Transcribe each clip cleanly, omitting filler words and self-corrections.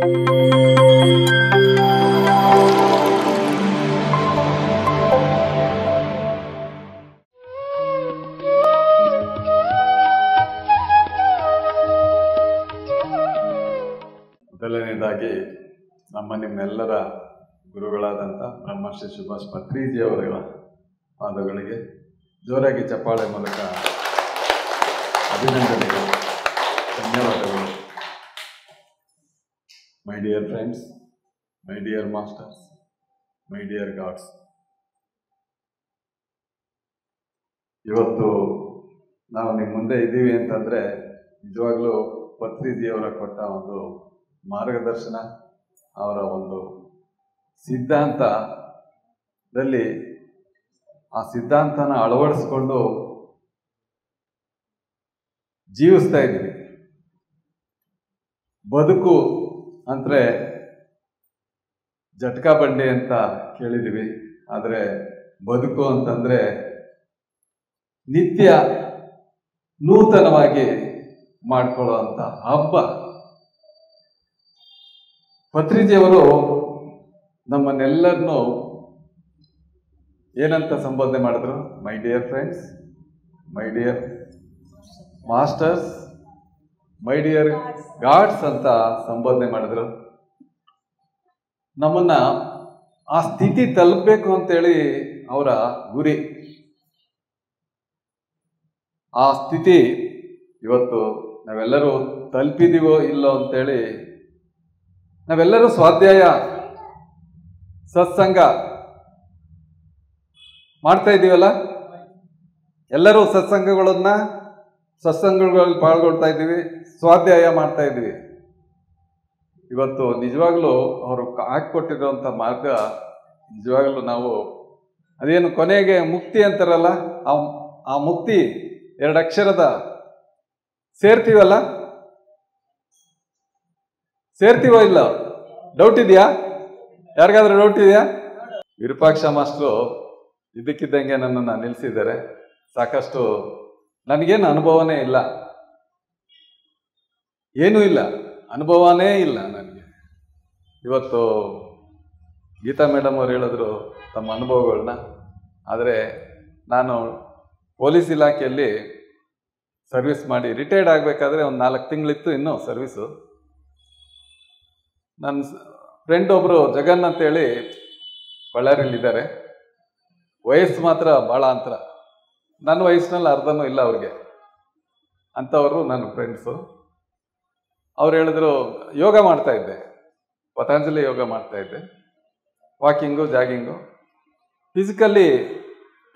ಮೊದಲನೇದಾಗಿ ನಿಮ್ಮೆಲ್ಲರ ಗುರುಗಳಾದಂಥ ಬ್ರಹ್ಮಶ್ರೀ ಸುಭಾಷ್ ಪತ್ರಿಜಿಯವರ ಪಾದಗಳಿಗೆ ಜೋರಾಗಿ ಚಪ್ಪಾಳೆ ಮೂಲಕ ಅಭಿನಂದನೆಗಳು, ಧನ್ಯವಾದಗಳು. My dear friends, my dear masters, my dear God's, ಇವತ್ತು ನಾವು ನಿಮ್ಮ ಮುಂದೆ ಇದ್ದೀವಿ ಅಂತಂದರೆ ನಿಜವಾಗ್ಲೂ ಪತ್ರಿಜಿಯವರ ಕೊಟ್ಟ ಒಂದು ಮಾರ್ಗದರ್ಶನ, ಅವರ ಒಂದು ಸಿದ್ಧಾಂತದಲ್ಲಿ ಆ ಸಿದ್ಧಾಂತನ ಅಳವಡಿಸ್ಕೊಂಡು ಜೀವಿಸ್ತಾ ಇದ್ದೀವಿ. ಬದುಕು ಅಂದರೆ ಜಟ್ಕಾ ಬಂಡಿ ಅಂತ ಕೇಳಿದ್ದೀವಿ, ಆದರೆ ಬದುಕು ಅಂತಂದರೆ ನಿತ್ಯ ನೂತನವಾಗಿ ಮಾಡಿಕೊಳ್ಳುವಂಥ ಹಬ್ಬ. ಪತ್ರಿಜಿಯವರು ನಮ್ಮನ್ನೆಲ್ಲರನ್ನೂ ಏನಂತ ಸಂಬೋಧನೆ ಮಾಡಿದ್ರು? My dear friends, my dear masters, my dear God's ಅಂತ ಸಂಬೋಧನೆ ಮಾಡಿದ್ರು. ನಮ್ಮನ್ನ ಆ ಸ್ಥಿತಿ ತಲುಪಬೇಕು ಅಂತೇಳಿ ಅವರ ಗುರಿ. ಆ ಸ್ಥಿತಿ ಇವತ್ತು ನಾವೆಲ್ಲರೂ ತಲುಪಿದೀವೋ ಇಲ್ಲೋ ಅಂತೇಳಿ ನಾವೆಲ್ಲರೂ ಸ್ವಾಧ್ಯಾಯ ಸತ್ಸಂಗ ಮಾಡ್ತಾ ಇದ್ದೀವಲ್ಲ, ಎಲ್ಲರೂ ಸತ್ಸಂಗಗಳಲ್ಲಿ ಪಾಲ್ಗೊಳ್ತಾ ಇದ್ದೀವಿ, ಸ್ವಾಧ್ಯಾಯ ಮಾಡ್ತಾ ಇದ್ದೀವಿ. ಇವತ್ತು ನಿಜವಾಗ್ಲೂ ಅವರು ಹಾಕಿಕೊಟ್ಟಿರುವಂಥ ಮಾರ್ಗ ನಿಜವಾಗ್ಲೂ ನಾವು ಅದೇನು ಕೊನೆಗೆ ಮುಕ್ತಿ ಅಂತಾರಲ್ಲ, ಆ ಮುಕ್ತಿ 2 ಅಕ್ಷರದ ಸೇರ್ತೀವಲ್ಲ, ಸೇರ್ತೀವೋ ಇಲ್ಲ? ಡೌಟ್ ಇದೆಯಾ? ಯಾರಿಗಾದ್ರೂ ಡೌಟ್ ಇದೆಯಾ? ವಿರೂಪಾಕ್ಷ ಮಾಸ್ಟ್ರು ಇದ್ದಕ್ಕಿದ್ದಂಗೆ ನನ್ನನ್ನು ನಿಲ್ಲಿಸಿದ್ದಾರೆ. ಸಾಕಷ್ಟು ನನಗೇನು ಅನುಭವನೇ ಇಲ್ಲ, ಏನೂ ಇಲ್ಲ, ಅನುಭವನೇ ಇಲ್ಲ ನನಗೆ. ಇವತ್ತು ಗೀತಾ ಮೇಡಮ್ ಅವ್ರು ಹೇಳಿದ್ರು ತಮ್ಮ ಅನುಭವಗಳನ್ನ. ಆದರೆ ನಾನು ಪೊಲೀಸ್ ಇಲಾಖೆಯಲ್ಲಿ ಸರ್ವಿಸ್ ಮಾಡಿ ರಿಟೈರ್ಡ್ ಆಗಬೇಕಾದ್ರೆ ಒಂದು 4 ತಿಂಗಳಿತ್ತು ಇನ್ನೂ ಸರ್ವಿಸು. ನನ್ನ ಫ್ರೆಂಡ್ ಒಬ್ಬರು ಜಗನ್ ಅಂತೇಳಿ ಬಳ್ಳಾರಿಯಲ್ಲಿದ್ದಾರೆ. ವಯಸ್ಸು ಮಾತ್ರ ಭಾಳ ಅಂತರ, ನನ್ನ ವಯಸ್ಸಿನಲ್ಲಿ ಅರ್ಧನೂ ಇಲ್ಲ ಅವ್ರಿಗೆ. ಅಂಥವರು ನನ್ನ ಫ್ರೆಂಡ್ಸು. ಅವ್ರು ಹೇಳಿದ್ರು, ಯೋಗ ಮಾಡ್ತಾಯಿದ್ದೆ, ಪತಂಜಲಿ ಯೋಗ ಮಾಡ್ತಾಯಿದ್ದೆ, ವಾಕಿಂಗು ಜಾಗಿಂಗು. ಫಿಸಿಕಲ್ಲಿ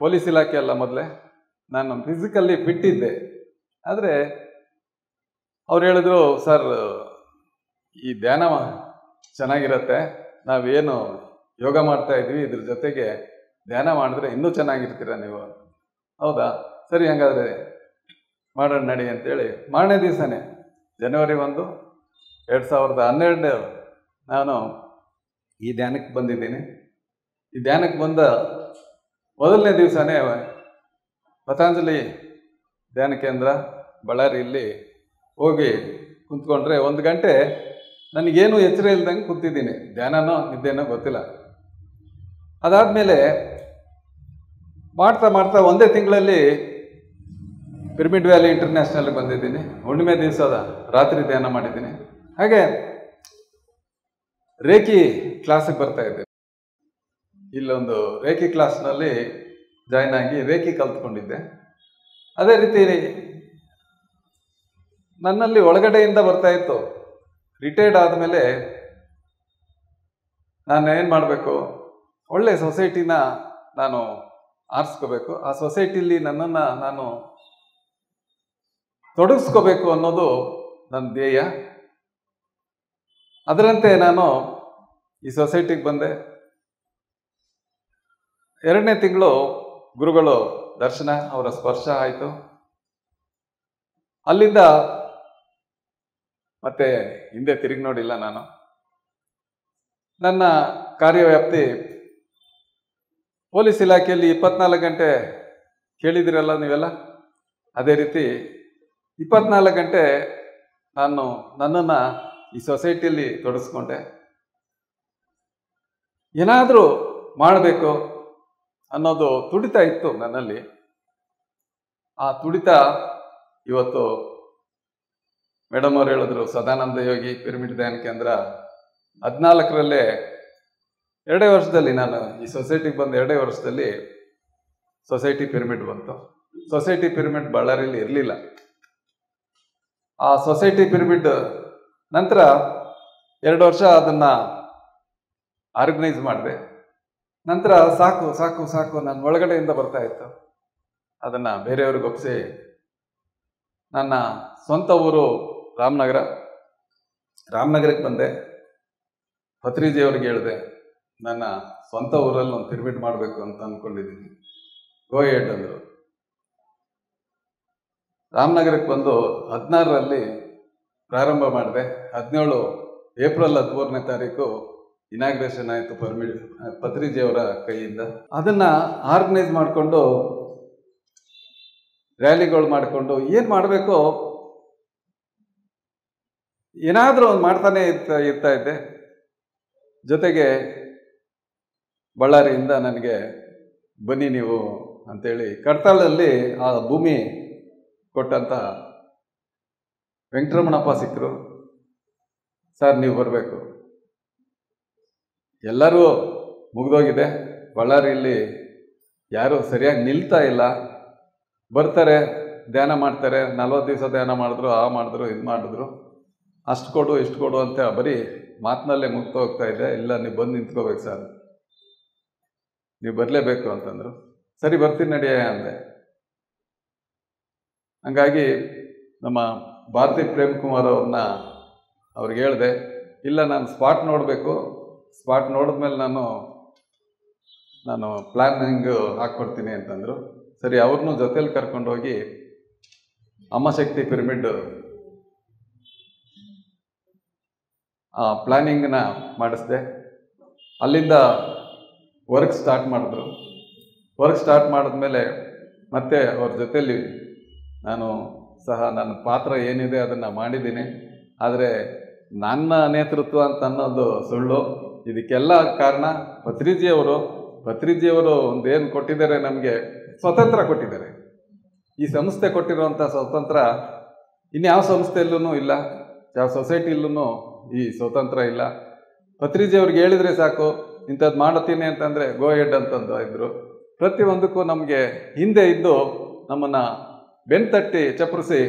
ಪೊಲೀಸ್ ಇಲಾಖೆ ಅಲ್ಲ ಮೊದಲೇ, ನಾನು ಫಿಸಿಕಲ್ಲಿ ಫಿಟ್ ಇದ್ದೆ. ಆದರೆ ಅವ್ರು ಹೇಳಿದ್ರು, ಸರ್ ಈ ಧ್ಯಾನ ಚೆನ್ನಾಗಿರತ್ತೆ, ನಾವೇನು ಯೋಗ ಮಾಡ್ತಾ ಇದ್ವಿ ಇದ್ರ ಜೊತೆಗೆ ಧ್ಯಾನ ಮಾಡಿದ್ರೆ ಇನ್ನೂ ಚೆನ್ನಾಗಿರ್ತೀರ ನೀವು. ಹೌದಾ, ಸರಿ ಹಂಗಾದರೆ ಮಾಡೋಣ ನಡಿ ಅಂತೇಳಿ ಮಾರನೇ ದಿವಸನೇ ಜನವರಿ 1, 2012 ನಾನು ಈ ಧ್ಯಾನಕ್ಕೆ ಬಂದಿದ್ದೀನಿ. ಈ ಧ್ಯಾನಕ್ಕೆ ಬಂದ ಮೊದಲನೇ ದಿವಸನೇ ಪತಂಜಲಿ ಧ್ಯಾನ ಕೇಂದ್ರ ಬಳ್ಳಾರಿಯಲ್ಲಿ ಹೋಗಿ ಕುಂತ್ಕೊಂಡ್ರೆ 1 ಗಂಟೆ ನನಗೇನು ಎಚ್ಚರ ಇಲ್ದಂಗೆ ಕೂತಿದ್ದೀನಿ. ಧ್ಯಾನನೋ ನಿದ್ದೆನೋ ಗೊತ್ತಿಲ್ಲ. ಅದಾದಮೇಲೆ ಮಾಡ್ತಾ ಮಾಡ್ತಾ 1 ತಿಂಗಳಲ್ಲಿ ಪಿರಮಿಡ್ ವ್ಯಾಲಿ ಇಂಟರ್ನ್ಯಾಷನಲ್ಗೆ ಬಂದಿದ್ದೀನಿ. ಹುಣ್ಣಿಮೆ ದಿವಸದ ರಾತ್ರಿ ಧ್ಯಾನ ಮಾಡಿದ್ದೀನಿ. ಹಾಗೆ ರೇಖಿ ಕ್ಲಾಸಿಗೆ ಬರ್ತಾ ಇದ್ದೆ. ಇಲ್ಲೊಂದು ರೇಖಿ ಕ್ಲಾಸ್ನಲ್ಲಿ ಜಾಯ್ನ್ ಆಗಿ ರೇಖಿ ಕಲ್ತ್ಕೊಂಡಿದ್ದೆ. ಅದೇ ರೀತಿ ನನ್ನಲ್ಲಿ ಒಳಗಡೆಯಿಂದ ಬರ್ತಾ ಇತ್ತು. ರಿಟೈರ್ಡ್ ಆದಮೇಲೆ ನಾನು ಏನು ಮಾಡಬೇಕು, ಒಳ್ಳೆ ಸೊಸೈಟಿನ ನಾನು ಆರಿಸ್ಕೋಬೇಕು, ಆ ಸೊಸೈಟಿಲಿ ನನ್ನನ್ನು ನಾನು ತೊಡಗಿಸ್ಕೋಬೇಕು ಅನ್ನೋದು ನನ್ನ ಧ್ಯೇಯ. ಅದರಂತೆ ನಾನು ಈ ಸೊಸೈಟಿಗೆ ಬಂದೆ. 2ನೇ ತಿಂಗಳು ಗುರುಗಳು ದರ್ಶನ, ಅವರ ಸ್ಪರ್ಶ ಆಯಿತು. ಅಲ್ಲಿಂದ ಮತ್ತೆ ಹಿಂದೆ ತಿರುಗಿ ನೋಡಿಲ್ಲ ನಾನು. ನನ್ನ ಕಾರ್ಯವ್ಯಾಪ್ತಿ ಪೊಲೀಸ್ ಇಲಾಖೆಯಲ್ಲಿ 24 ಗಂಟೆ ಕೇಳಿದಿರಲ್ಲ ನೀವೆಲ್ಲ, ಅದೇ ರೀತಿ 24 ಗಂಟೆ ನನ್ನನ್ನು ಈ ಸೊಸೈಟಿಯಲ್ಲಿ ತೊಡಸ್ಕೊಂಡೆ. ಏನಾದರೂ ಮಾಡಬೇಕು ಅನ್ನೋದು ತುಡಿತ ಇತ್ತು ನನ್ನಲ್ಲಿ. ಆ ತುಡಿತ ಇವತ್ತು ಮೇಡಮ್ ಅವ್ರು ಹೇಳಿದ್ರು, ಸದಾನಂದ ಯೋಗಿ ಪಿರಮಿಡ್ ಧ್ಯಾನ ಕೇಂದ್ರ 14ರಲ್ಲೇ 2 ವರ್ಷದಲ್ಲಿ, ನಾನು ಈ ಸೊಸೈಟಿಗೆ ಬಂದ 2 ವರ್ಷದಲ್ಲಿ ಸೊಸೈಟಿ ಪಿರಮಿಡ್ ಬಂತು. ಸೊಸೈಟಿ ಪಿರಮಿಡ್ ಬಳ್ಳಾರಿಯಲ್ಲಿ ಇರಲಿಲ್ಲ. ಆ ಸೊಸೈಟಿ ಪಿರಮಿಡ್ ನಂತರ 2 ವರ್ಷ ಅದನ್ನು ಆರ್ಗನೈಸ್ ಮಾಡಿದೆ. ನಂತರ ಸಾಕು ಸಾಕು ಸಾಕು ನನ್ನ ಒಳಗಡೆಯಿಂದ ಬರ್ತಾ ಇತ್ತು. ಅದನ್ನು ಬೇರೆಯವ್ರಿಗೆ ಒಪ್ಪಿಸಿ ನನ್ನ ಸ್ವಂತ ಊರು ರಾಮನಗರಕ್ಕೆ ಬಂದೆ. ಪತ್ರಿಜಿಯವ್ರಿಗೆ ಹೇಳಿದೆ, ನನ್ನ ಸ್ವಂತ ಊರಲ್ಲಿ ಒಂದು ಪಿರಮಿಡ್ ಮಾಡಬೇಕು ಅಂತ ಅಂದ್ಕೊಂಡಿದ್ದೀನಿ, ಗೋ ಹೆಡ್ ಅಂದರು. ರಾಮನಗರಕ್ಕೆ ಬಂದು 16ರಲ್ಲಿ ಪ್ರಾರಂಭ ಮಾಡಿದೆ. 17 ಏಪ್ರಿಲ್ 13ನೇ ತಾರೀಕು ಇನಾಗ್ರೇಷನ್ ಆಯಿತು ಪತ್ರಿಜಿಯವರ ಕೈಯಿಂದ. ಅದನ್ನು ಆರ್ಗನೈಸ್ ಮಾಡಿಕೊಂಡು ರ್ಯಾಲಿಗಳು ಮಾಡಿಕೊಂಡು ಏನು ಮಾಡಬೇಕು ಏನಾದರೂ ಒಂದು ಮಾಡ್ತಾನೆ ಇರ್ತಾ ಇದ್ದೆ. ಜೊತೆಗೆ ಬಳ್ಳಾರಿಯಿಂದ ನನಗೆ ಬನ್ನಿ ನೀವು ಅಂತೇಳಿ ಕಡ್ತಾಳಲ್ಲಿ ಆ ಭೂಮಿ ಕೊಟ್ಟಂತ ವೆಂಕಟರಮಣಪ್ಪ ಸಿಕ್ಕರು. ಸರ್ ನೀವು ಬರಬೇಕು, ಎಲ್ಲರೂ ಮುಗಿದೋಗಿದೆ, ಬಳ್ಳಾರಿಯಲ್ಲಿ ಯಾರೂ ಸರಿಯಾಗಿ ನಿಲ್ತಾ ಇಲ್ಲ, ಬರ್ತಾರೆ ಧ್ಯಾನ ಮಾಡ್ತಾರೆ, 40 ದಿವಸ ಧ್ಯಾನ ಮಾಡಿದ್ರು, ಮಾಡಿದ್ರು, ಇದು ಮಾಡಿದ್ರು, ಅಷ್ಟು ಕೊಡು ಇಷ್ಟು ಕೊಡು ಅಂತ ಬರೀ ಮಾತಿನಲ್ಲೇ ಮುಗ್ತಾ ಹೋಗ್ತಾ ಇದೆ. ಇಲ್ಲ ನೀವು ಬಂದು ನಿಂತ್ಕೋಬೇಕು ಸರ್, ನೀವು ಬರಲೇಬೇಕು ಅಂತಂದರು. ಸರಿ ಬರ್ತೀನಿ ನಡಿಯ ಅಂದೆ. ಹಂಗಾಗಿ ನಮ್ಮ ಭಾರತಿ ಪ್ರೇಮ್ ಕುಮಾರ್ ಅವ್ರಿಗೆ ಹೇಳಿದೆ, ಇಲ್ಲ ನಾನು ಸ್ಪಾಟ್ ನೋಡಬೇಕು, ಸ್ಪಾಟ್ ನೋಡಿದ್ಮೇಲೆ ನಾನು ಪ್ಲ್ಯಾನಿಂಗ್ ಹಾಕ್ಕೊಡ್ತೀನಿ ಅಂತಂದರು. ಸರಿ ಅವ್ರನ್ನೂ ಜೊತೆಲಿ ಕರ್ಕೊಂಡೋಗಿ ಅಮ್ಮಶಕ್ತಿ ಪಿರಮಿಡ್ ಪ್ಲ್ಯಾನಿಂಗ್ನ ಮಾಡಿಸಿದೆ. ಅಲ್ಲಿಂದ ವರ್ಕ್ ಸ್ಟಾರ್ಟ್ ಮಾಡಿದ್ರು. ವರ್ಕ್ ಸ್ಟಾರ್ಟ್ ಮಾಡಿದ್ಮೇಲೆ ಮತ್ತೆ ಅವ್ರ ಜೊತೆಯಲ್ಲಿ ನಾನು ಸಹ ನನ್ನ ಪಾತ್ರ ಏನಿದೆ ಅದನ್ನು ಮಾಡಿದ್ದೀನಿ. ಆದರೆ ನನ್ನ ನೇತೃತ್ವ ಅಂತ ಅನ್ನೋದು ಸುಳ್ಳು. ಇದಕ್ಕೆಲ್ಲ ಕಾರಣ ಪತ್ರಿಜಿಯವರು ಒಂದೇನು ಕೊಟ್ಟಿದ್ದಾರೆ, ನಮಗೆ ಸ್ವತಂತ್ರ ಕೊಟ್ಟಿದ್ದಾರೆ. ಈ ಸಂಸ್ಥೆ ಕೊಟ್ಟಿರುವಂಥ ಸ್ವತಂತ್ರ ಇನ್ಯಾವ ಸಂಸ್ಥೆಯಲ್ಲೂ ಇಲ್ಲ, ಯಾವ ಸೊಸೈಟಿಯಲ್ಲೂ ಈ ಸ್ವತಂತ್ರ ಇಲ್ಲ. ಪತ್ರಿಜಿಯವ್ರಿಗೆ ಹೇಳಿದರೆ ಸಾಕು, ಇಂಥದ್ದು ಮಾಡುತ್ತೀನಿ ಅಂತಂದರೆ ಗೋ ಹೆಡ್ ಅಂತಂದು ಇದ್ದರು. ಪ್ರತಿಯೊಂದಕ್ಕೂ ನಮಗೆ ಹಿಂದೆ ಇದ್ದು ನಮ್ಮನ್ನು ಬೆನ್ತಟ್ಟಿ ಚಪ್ಪರಿಸಿ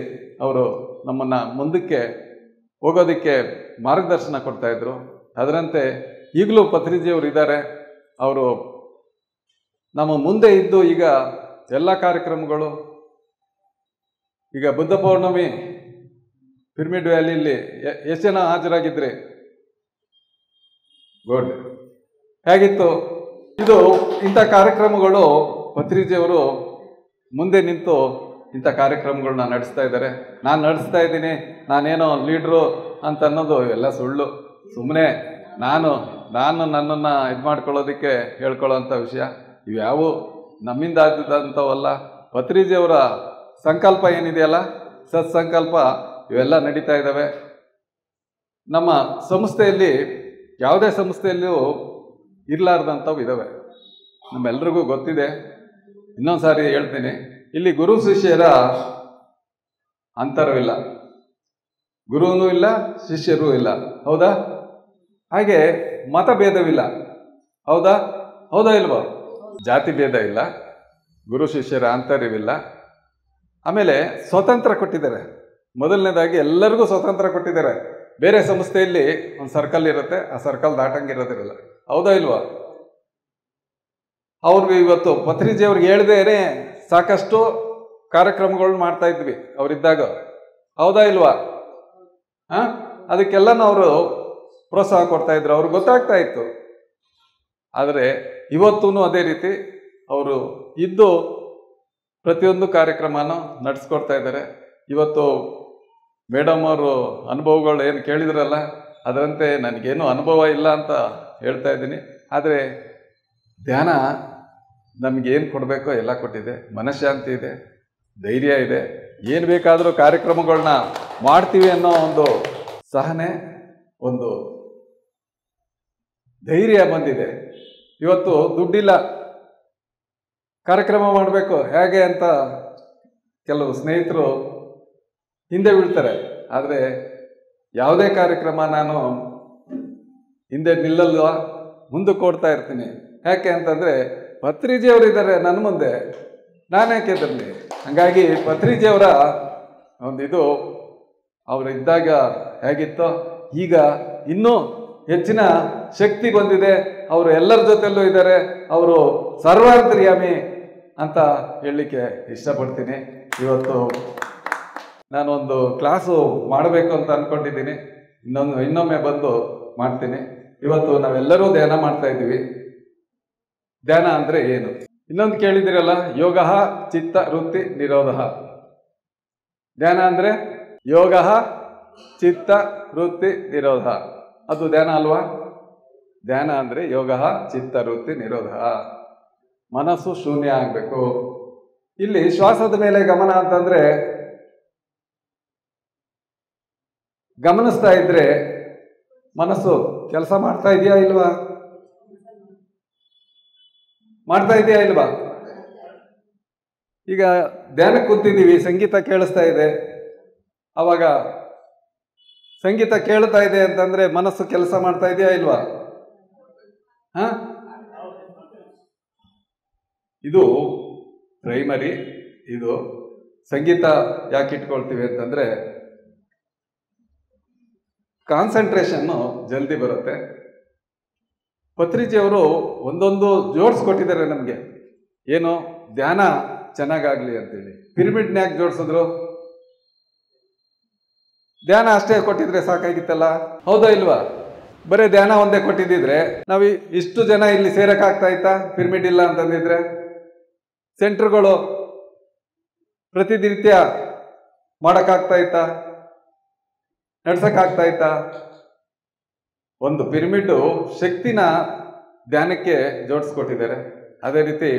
ಅವರು ನಮ್ಮನ್ನು ಮುಂದಕ್ಕೆ ಹೋಗೋದಕ್ಕೆ ಮಾರ್ಗದರ್ಶನ ಕೊಡ್ತಾಯಿದ್ರು. ಅದರಂತೆ ಈಗಲೂ ಪತ್ರಿಜಿಯವರು ಇದ್ದಾರೆ. ಅವರು ನಮ್ಮ ಮುಂದೆ ಇದ್ದು ಈಗ ಎಲ್ಲ ಕಾರ್ಯಕ್ರಮಗಳು, ಈಗ ಬುದ್ಧ ಪೌರ್ಣಮಿ ಪಿರಮಿಡ್ ವ್ಯಾಲಿಯಲ್ಲಿ ಎಷ್ಟು ಜನ ಹಾಜರಾಗಿದ್ರಿ? ಗುಡ್. ಹೇಗಿತ್ತು ಇದು? ಇಂಥ ಕಾರ್ಯಕ್ರಮಗಳು ಪತ್ರಿಜಿಯವರು ಮುಂದೆ ನಿಂತು ಇಂಥ ಕಾರ್ಯಕ್ರಮಗಳನ್ನ ನಡೆಸ್ತಾ ಇದ್ದಾರೆ. ನಾನು ನಡೆಸ್ತಾ ಇದ್ದೀನಿ, ನಾನೇನೋ ಲೀಡ್ರು ಅಂತ ಅನ್ನೋದು ಎಲ್ಲ ಸುಳ್ಳು. ಸುಮ್ಮನೆ ನಾನು ನನ್ನನ್ನು ಇದು ಮಾಡ್ಕೊಳ್ಳೋದಕ್ಕೆ ಹೇಳ್ಕೊಳ್ಳೋಂಥ ವಿಷಯ ಇವ್ಯಾವು ನಮ್ಮಿಂದ ಆದಂಥವಲ್ಲ. ಪತ್ರಿಜಿಯವರ ಸಂಕಲ್ಪ ಏನಿದೆಯಲ್ಲ, ಸತ್ಸಂಕಲ್ಪ, ಇವೆಲ್ಲ ನಡೀತಾ ಇದ್ದಾವೆ. ನಮ್ಮ ಸಂಸ್ಥೆಯಲ್ಲಿ ಯಾವುದೇ ಸಂಸ್ಥೆಯಲ್ಲೂ ಇರಲಾರ್ದಂಥವು ಇದ್ದಾವೆ, ನಮ್ಮೆಲ್ರಿಗೂ ಗೊತ್ತಿದೆ. ಇನ್ನೊಂದು ಸಾರಿ ಹೇಳ್ತೀನಿ, ಇಲ್ಲಿ ಗುರು ಶಿಷ್ಯರ ಅಂತರವಿಲ್ಲ, ಗುರುವೂ ಇಲ್ಲ ಶಿಷ್ಯರೂ ಇಲ್ಲ, ಹೌದಾ? ಹಾಗೆ ಮತಭೇದವಿಲ್ಲ, ಹೌದಾ ಇಲ್ವೋ? ಜಾತಿ ಭೇದ ಇಲ್ಲ, ಗುರು ಶಿಷ್ಯರ ಅಂತರವಿಲ್ಲ. ಆಮೇಲೆ ಸ್ವತಂತ್ರ ಕೊಟ್ಟಿದ್ದಾರೆ. ಮೊದಲನೇದಾಗಿ ಎಲ್ಲರಿಗೂ ಸ್ವತಂತ್ರ ಕೊಟ್ಟಿದ್ದಾರೆ. ಬೇರೆ ಸಂಸ್ಥೆಯಲ್ಲಿ ಒಂದು ಸರ್ಕಲ್ ಇರುತ್ತೆ, ಆ ಸರ್ಕಲ್ ದಾಟಂಗಿರೋದಿರಲ್ಲ, ಹೌದಾ ಇಲ್ವಾ? ಅವ್ರಿಗೆ ಇವತ್ತು ಪತ್ರಿಜಿಯವ್ರಿಗೆ ಹೇಳ್ದೇನೆ ಸಾಕಷ್ಟು ಕಾರ್ಯಕ್ರಮಗಳು ಮಾಡ್ತಾ ಇದ್ವಿ ಅವರಿದ್ದಾಗ, ಹೌದಾ ಇಲ್ವಾ? ಅದಕ್ಕೆಲ್ಲನೂ ಅವರು ಪ್ರೋತ್ಸಾಹ ಕೊಡ್ತಾ ಇದ್ರು, ಅವ್ರಿಗೆ ಗೊತ್ತಾಗ್ತಾ ಇತ್ತು. ಆದರೆ ಇವತ್ತೂ ಅದೇ ರೀತಿ ಅವರು ಇದ್ದು ಪ್ರತಿಯೊಂದು ಕಾರ್ಯಕ್ರಮನೂ ನಡೆಸ್ಕೊಡ್ತಾ ಇದ್ದಾರೆ. ಇವತ್ತು ಮೇಡಮ್ ಅವರು ಅನುಭವಗಳು ಏನು ಕೇಳಿದ್ರಲ್ಲ, ಅದರಂತೆ ನನಗೇನು ಅನುಭವ ಇಲ್ಲ ಅಂತ ಹೇಳ್ತಾ ಇದ್ದೀನಿ. ಆದರೆ ಧ್ಯಾನ ನಮಗೇನು ಕೊಡಬೇಕೋ ಎಲ್ಲ ಕೊಟ್ಟಿದೆ. ಮನಃಶಾಂತಿ ಇದೆ, ಧೈರ್ಯ ಇದೆ, ಏನು ಬೇಕಾದರೂ ಕಾರ್ಯಕ್ರಮಗಳನ್ನ ಮಾಡ್ತೀವಿ ಅನ್ನೋ ಒಂದು ಸಹನೆ ಒಂದು ಧೈರ್ಯ ಬಂದಿದೆ. ಇವತ್ತು ದುಡ್ಡಿಲ್ಲ, ಕಾರ್ಯಕ್ರಮ ಮಾಡಬೇಕು ಹೇಗೆ ಅಂತ ಕೆಲವು ಸ್ನೇಹಿತರು ಹಿಂದೆ ಬೀಳ್ತಾರೆ. ಆದರೆ ಯಾವುದೇ ಕಾರ್ಯಕ್ರಮ ನಾನು ಹಿಂದೆ ನಿಲ್ಲಲ್ವ, ಮುಂದಕ್ಕೆ ಓಡ್ತಾ ಇರ್ತೀನಿ. ಯಾಕೆ ಅಂತಂದರೆ ಪತ್ರಿಜಿಯವರಿದ್ದಾರೆ ನನ್ನ ಮುಂದೆ, ನಾನು ಯಾಕೆ ಇರಲಿ. ಹಾಗಾಗಿ ಪತ್ರಿಜಿಯವರ ಒಂದು ಇದು ಅವರು ಇದ್ದಾಗ ಹೇಗಿತ್ತೋ ಈಗ ಇನ್ನೂ ಹೆಚ್ಚಿನ ಶಕ್ತಿ ಬಂದಿದೆ. ಅವರು ಎಲ್ಲರ ಜೊತೆಯಲ್ಲೂ ಇದ್ದಾರೆ. ಅವರು ಸರ್ವಾಂತರ್ಯಾಮಿ ಅಂತ ಹೇಳಲಿಕ್ಕೆ ಇಷ್ಟಪಡ್ತೀನಿ. ಇವತ್ತು ನಾನೊಂದು ಕ್ಲಾಸು ಮಾಡಬೇಕು ಅಂತ ಅಂದ್ಕೊಂಡಿದ್ದೀನಿ. ಇನ್ನೊಮ್ಮೆ ಬಂದು ಮಾಡ್ತೀನಿ. ಇವತ್ತು ನಾವೆಲ್ಲರೂ ಧ್ಯಾನ ಮಾಡ್ತಾ ಇದ್ದೀವಿ. ಧ್ಯಾನ ಅಂದರೆ ಏನು? ಇನ್ನೊಂದು ಕೇಳಿದಿರಲ್ಲ, ಯೋಗ ಚಿತ್ತ ವೃತ್ತಿ ನಿರೋಧ. ಧ್ಯಾನ ಅಂದರೆ ಯೋಗ ಚಿತ್ತ ವೃತ್ತಿ ನಿರೋಧ, ಅದು ಧ್ಯಾನ ಅಲ್ವಾ? ಧ್ಯಾನ ಅಂದರೆ ಯೋಗ ಚಿತ್ತ ವೃತ್ತಿ ನಿರೋಧ. ಮನಸ್ಸು ಶೂನ್ಯ ಆಗಬೇಕು. ಇಲ್ಲಿ ಶ್ವಾಸದ ಮೇಲೆ ಗಮನ ಅಂತಂದ್ರೆ, ಗಮನಿಸ್ತಾ ಇದ್ರೆ ಮನಸ್ಸು ಕೆಲಸ ಮಾಡ್ತಾ ಇದೆಯಾ ಇಲ್ವಾ? ಮಾಡ್ತಾ ಇದೆಯಾ ಇಲ್ವಾ? ಈಗ ಧ್ಯಾನಕ್ಕೆ ಕೂತಿದ್ದೀವಿ, ಸಂಗೀತ ಕೇಳಿಸ್ತಾ ಇದೆ. ಅವಾಗ ಸಂಗೀತ ಕೇಳ್ತಾ ಇದೆ ಅಂತಂದ್ರೆ ಮನಸ್ಸು ಕೆಲಸ ಮಾಡ್ತಾ ಇದೆಯಾ ಇಲ್ವಾ? ಇದು ಪ್ರೈಮರಿ. ಇದು ಸಂಗೀತ ಯಾಕೆ ಇಟ್ಕೊಳ್ತೀವಿ ಅಂತಂದ್ರೆ ಕಾನ್ಸಂಟ್ರೇಷನ್ನು ಜಲ್ದಿ ಬರುತ್ತೆ. ಪತ್ರಿಜಿಯವರು ಒಂದೊಂದು ಜೋಡಿಸ್ಕೊಟ್ಟಿದ್ದಾರೆ ನಮಗೆ, ಏನು ಧ್ಯಾನ ಚೆನ್ನಾಗಾಗ್ಲಿ ಅಂತೇಳಿ. ಪಿರಮಿಡ್ನ್ಯಾಗ ಜೋಡಿಸಿದ್ರು, ಧ್ಯಾನ ಅಷ್ಟೇ ಕೊಟ್ಟಿದ್ರೆ ಸಾಕಾಗಿತ್ತಲ್ಲ, ಹೌದಾ ಇಲ್ವಾ? ಬರೀ ಧ್ಯಾನ ಒಂದೇ ಕೊಟ್ಟಿದ್ದಿದ್ರೆ ನಾವು ಇಷ್ಟು ಜನ ಇಲ್ಲಿ ಸೇರಕ್ಕಾಗ್ತಾ ಇತ್ತಾ? ಪಿರಮಿಡ್ ಇಲ್ಲ ಅಂತಂದಿದ್ರೆ ಸೆಂಟರ್ಗಳು ಪ್ರತಿನಿತ್ಯ ಮಾಡೋಕ್ಕಾಗ್ತಾ ಇತ್ತಾ? ನಡ್ಸಕ್ಕಾಗ್ತಾ ಇತ್ತಾ? ಒಂದು ಪಿರಮಿಡ್ ಶಕ್ತಿನ ಧ್ಯಾನಕ್ಕೆ ಜೋಡಿಸ್ಕೊಟ್ಟಿದ್ದಾರೆ. ಅದೇ ರೀತಿ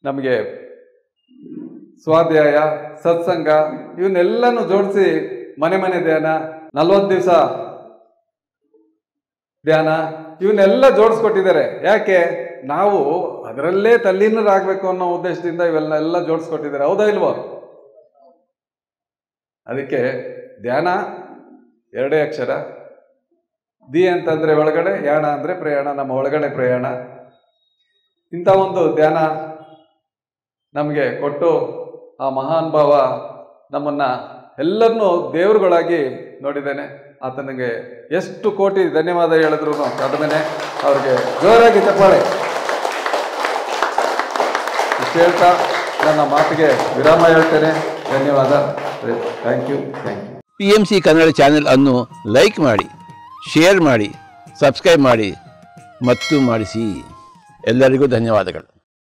ನಮಗೆ ಸ್ವಾಧ್ಯಾಯ, ಸತ್ಸಂಗ ಇವನ್ನೆಲ್ಲನೂ ಜೋಡಿಸಿ ಮನೆ ಮನೆ ಧ್ಯಾನ, 40 ದಿವಸ ಧ್ಯಾನ ಇವನ್ನೆಲ್ಲ ಜೋಡಿಸ್ಕೊಟ್ಟಿದ್ದಾರೆ. ಯಾಕೆ? ನಾವು ಅದರಲ್ಲೇ ತಲ್ಲೀನರಾಗಬೇಕು ಅನ್ನೋ ಉದ್ದೇಶದಿಂದ ಇವೆಲ್ಲ ಜೋಡಿಸ್ಕೊಟ್ಟಿದ್ದಾರೆ. ಹೌದಾ ಇಲ್ವೋ? ಅದಕ್ಕೆ ಧ್ಯಾನ 2 ಅಕ್ಷರ. ದಿ ಅಂತಂದ್ರೆ ಒಳಗಡೆ, ಯಾಣ ಅಂದ್ರೆ ಪ್ರಯಾಣ, ನಮ್ಮ ಒಳಗಡೆ ಪ್ರಯಾಣ. ಇಂಥ ಒಂದು ಧ್ಯಾನ ನಮಗೆ ಕೊಟ್ಟು ಆ ಮಹಾನ್ ಭಾವ ನಮ್ಮನ್ನ ಎಲ್ಲರನ್ನೂ ದೇವರುಗಳಾಗಿ ನೋಡಿದ್ದೇನೆ. ಆತನಿಗೆ ಎಷ್ಟು ಕೋಟಿ ಧನ್ಯವಾದ ಹೇಳಿದ್ರು ಕಡಿಮೆನೆ. ಅವ್ರಿಗೆ ಜೋರಾಗಿ ಚಪ್ಪಾಳೆ. ಇಷ್ಟು ಹೇಳ್ತಾ ನನ್ನ ಮಾತಿಗೆ ವಿರಾಮ ಹೇಳ್ತೇನೆ. ಧನ್ಯವಾದ. Thank you. PMC Kannada channel ಅನ್ನು ಲೈಕ್ ಮಾಡಿ, ಶೇರ್ ಮಾಡಿ, ಸಬ್ಸ್ಕ್ರೈಬ್ ಮಾಡಿ ಮತ್ತು ಮಾಡಿಸಿ. ಎಲ್ಲರಿಗೂ ಧನ್ಯವಾದಗಳು.